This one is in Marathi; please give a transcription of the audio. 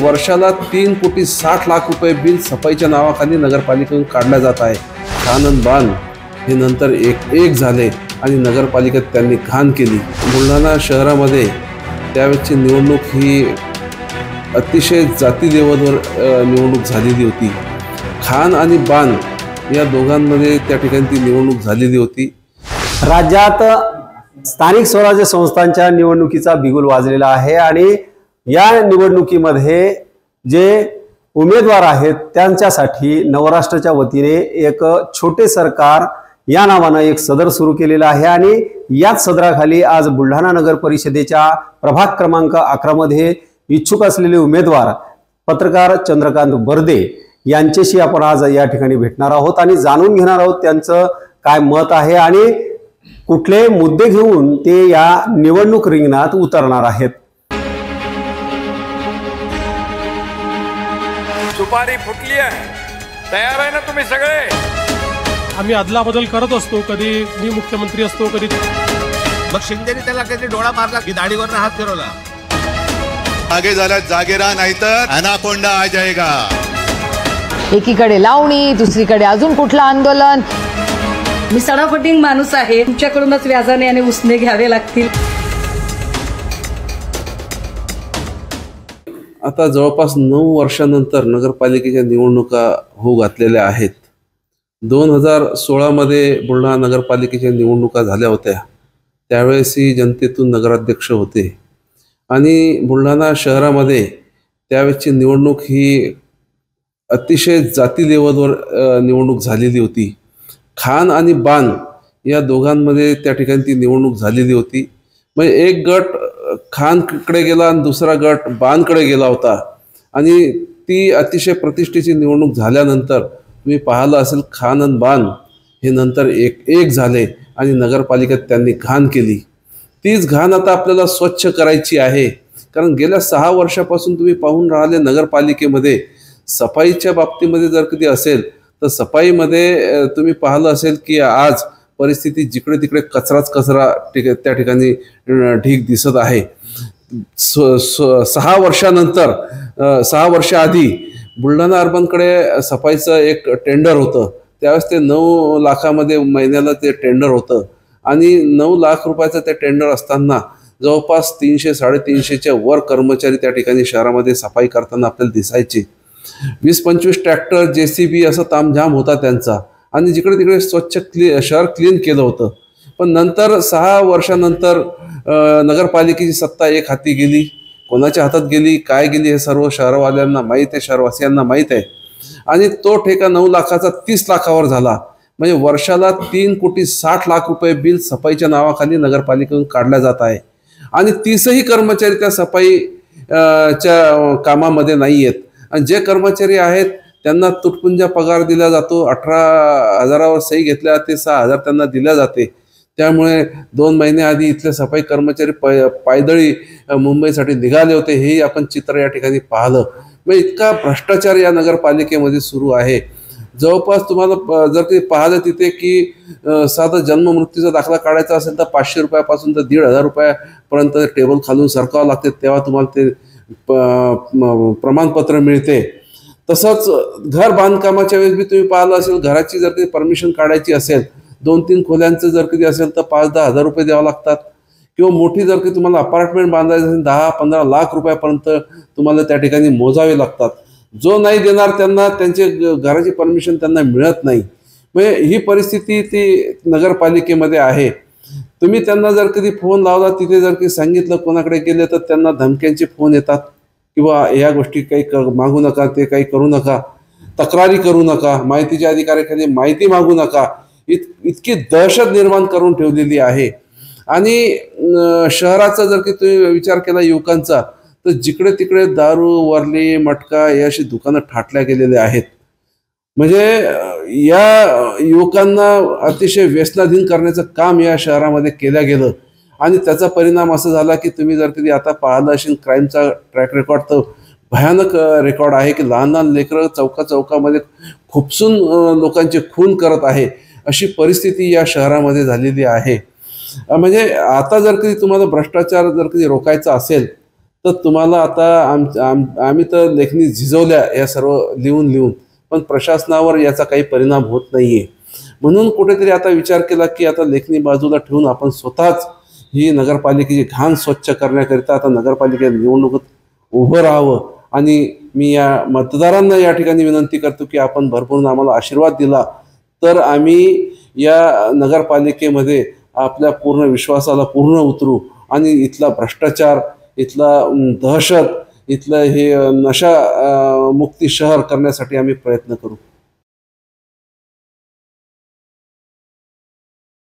वर्षाला 3,60,00,000 रुपये बिल सफाईच्या नावाखाली नगरपालिकेतून काढला जात आहे। खान आणि बाण हे नंतर एक झाले आणि नगरपालिकेत त्यांनी घाण केली। बुलढाणा शहरामध्ये त्यावेळची निवडणूक ही अतिशय जाती लेवलवर निवडणूक झालेली होती। खान आणि बाण या दोघांमध्ये त्या ठिकाणी ती निवडणूक झालेली होती। राज्यात स्थानिक स्वराज्य संस्थांच्या निवडणुकीचा बिगुल वाजलेला आहे आणि या निवडणुकीमध्ये जे उमेदवार आहेत त्यांच्यासाठी नवराष्ट्राच्या वतीने एक छोटे सरकार या नावानं एक सदर सुरू केलेला आहे आणि याच सदराखाली आज बुलढाणा नगर परिषदेच्या प्रभाग क्रमांक 11 मध्ये इच्छुक असलेले उमेदवार पत्रकार चंद्रकांत बर्दे यांच्याशी आपण आज या ठिकाणी भेटणार आहोत आणि जाणून घेणार आहोत त्यांचं काय मत आहे आणि कुठले मुद्दे घेऊन ते या निवडणूक रिंगणात उतरणार आहेत। सुपारी फुटली आहे, तयार आहे ना तुम्ही सगळे? आम्ही अदला बदल करत असतो, कधी मी मुख्यमंत्री असतो, कधी मग शिंदेने त्याला कधी डोळा मारला की दाढीवर हात फिरवला। आगे झाला जागे राहा, नाहीतर अनाकोंडा आ जाएगा। एकीकडे लावणी, दुसरीकडे अजून कुठलं आंदोलन। मी सडाफटिंग माणूस आहे, तुमच्याकडूनच व्याजाने आणि उसने घ्यावे लागतील। आता जवळपास 9 वर्षांनंतर नगरपालिकेच्या निवडणुका होऊ घातलेल्या आहेत। 2016 मध्ये बुलढाणा नगरपालिकेच्या निवडणुका झाल्या होत्या, त्यावेळेसही जनतेतून नगराध्यक्ष होते आणि बुलढाणा शहरामध्ये त्यावेळेची निवडणूक ही अतिशय जाती लेवलवर निवडणूक झालेली होती। खान आणि बाण या दोघांमध्ये त्या ठिकाणी ती निवडणूक झालेली होती। म्हणजे एक गट खानकडे गेला आणि दुसरा गट बाणकडे गेला होता आणि ती अतिशय प्रतिष्ठेची निवडणूक झाल्यानंतर तुम्ही पाहिलं असेल खान आणि बाण हे नंतर एक झाले आणि नगरपालिकेत त्यांनी घाण केली। तीच घाण आता आपल्याला स्वच्छ करायची आहे, कारण गेल्या 6 वर्षापासून तुम्ही पाहून राहिले नगरपालिकेमध्ये सफाईच्या बाबतीमध्ये जर कधी असेल तर सफाईमध्ये तुम्ही पाहिलं असेल की आज परिस्थिती जिकडे तिकडे कचरा त्या ठिकाणी ढीग दिसत आहे। 6 वर्ष आधी बुलढाणा अर्बनकडे सफाईचं एक टेंडर होतं, त्यावेळेस ते 9 लाखामध्ये महिन्याला ते टेंडर होतं आणि 9 लाख रुपयाचं ते टेंडर असताना जवळपास 300-350च्या वर कर्मचारी त्या ठिकाणी शहरामध्ये सफाई करताना आपल्याला दिसायचे। 20-25 ट्रॅक्टर JCB असं तामझाम होता त्यांचा आणि जिकडे तिकडे स्वच्छ शहर क्लीन केलं होतं। पण नंतर 6 वर्षानंतर नगरपालिकेची सत्ता एक हाती गेली, कोणाच्या हातात गेली काय गेली हे सर्व शहरवाल्यांना माहीत आहे, शहरवासियांना माहीत आहे आणि तो ठेका 9 लाखाचा 30 लाखावर झाला। म्हणजे वर्षाला 3,60,00,000 रुपये बिल सफाईच्या नावाखाली नगरपालिकेतून काढला जात आहे आणि 30ही कर्मचारी त्या सफाईच्या कामामध्ये नाही आहेत आणि जे कर्मचारी आहेत त्यांना तुटपुंजा पगार दिला जातो। 18,000वर सही घेतल्या ते 6,000 त्यांना दिल्या जाते। त्यामुळे 2 महिने आधी इथले सफाई कर्मचारी पायदळी मुंबईसाठी निघाले होते, हेही आपण चित्र या ठिकाणी पाहिलं। मग इतका भ्रष्टाचार या नगरपालिकेमध्ये सुरू आहे। जवळपास तुम्हाला जर काही पाहिलं तिथे की साधा जन्म मृत्यूचा दाखला काढायचा असेल तर 500 रुपयापासून तर 1,500 रुपयापर्यंत टेबल खालून सरकावं लागते, तेव्हा तुम्हाला ते प्रमाणपत्र मिळते। तसंच घर बांधकामाच्या वेळेस बी तुम्ही पाहिलं असेल, घराची जर काही परमिशन काढायची असेल 2-3 खोल्यांचं जर कधी असेल तर 5-10 हजार रुपये द्यावं लागतात किंवा मोठी जर काही तुम्हाला अपार्टमेंट बांधायचं असेल 10-15 लाख रुपयापर्यंत तुम्हाला त्या ठिकाणी मोजावे लागतात। जो नाही देणार त्यांना त्यांचे घराची परमिशन त्यांना मिळत नाही। म्हणजे ही परिस्थिती ती नगरपालिकेमध्ये आहे। तुम्ही त्यांना जर कधी फोन लावला, तिथे जर काही सांगितलं कोणाकडे गेले तर त्यांना धमक्यांचे फोन येतात किंवा या गोष्टी काही मागू नका, ते काही करू नका, तक्रारी करू नका, माहितीच्या अधिकाऱ्याखाली माहिती मागू नका, इतकी दहशत निर्माण करून ठेवलेली आहे। आणि शहराचा जर की तुम्ही विचार केला युवकांचा तर जिकडे तिकडे दारू, वरली, मटका या अशी दुकानं ठाटल्या गेलेले आहेत। म्हणजे या युवकांना अतिशय व्यसनाधीन करण्याचं काम या शहरामध्ये केलं गेलं आणि त्याचा परिणाम असा झाला की तुम्ही जर कधी आता पाहिलं असेल क्राईमचा ट्रॅक रेकॉर्ड तर भयानक रेकॉर्ड आहे की लहान लहान लेकरं चौकामध्ये खुपसून लोकांचे खून करत आहे, अशी परिस्थिती या शहरामध्ये झालेली आहे। म्हणजे आता जर कधी तुम्हाला भ्रष्टाचार जर कधी रोखायचा असेल तर तुम्हाला आता आम्ही तर लेखणी झिजवल्या या सर्व लिहून, पण प्रशासनावर याचा काही परिणाम होत नाहीये. म्हणून कुठेतरी आता विचार केला की आता लेखणी बाजूला ठेवून आपण स्वतःच ही नगरपालिकेची घाण स्वच्छ करण्याकरिता आता नगरपालिका निवडणुकीत उभं राहावं. आणि मी या मतदारांना या ठिकाणी विनंती करतो की आपण भरपूर आम्हाला आशीर्वाद दिला तर आम्ही या नगरपालिकेमध्ये आपल्या पूर्ण विश्वासाला पूर्ण उतरू आणि इथला भ्रष्टाचार, इथला दहशत, इथलं हे नशा मुक्ती शहर करण्यासाठी आम्ही प्रयत्न करू.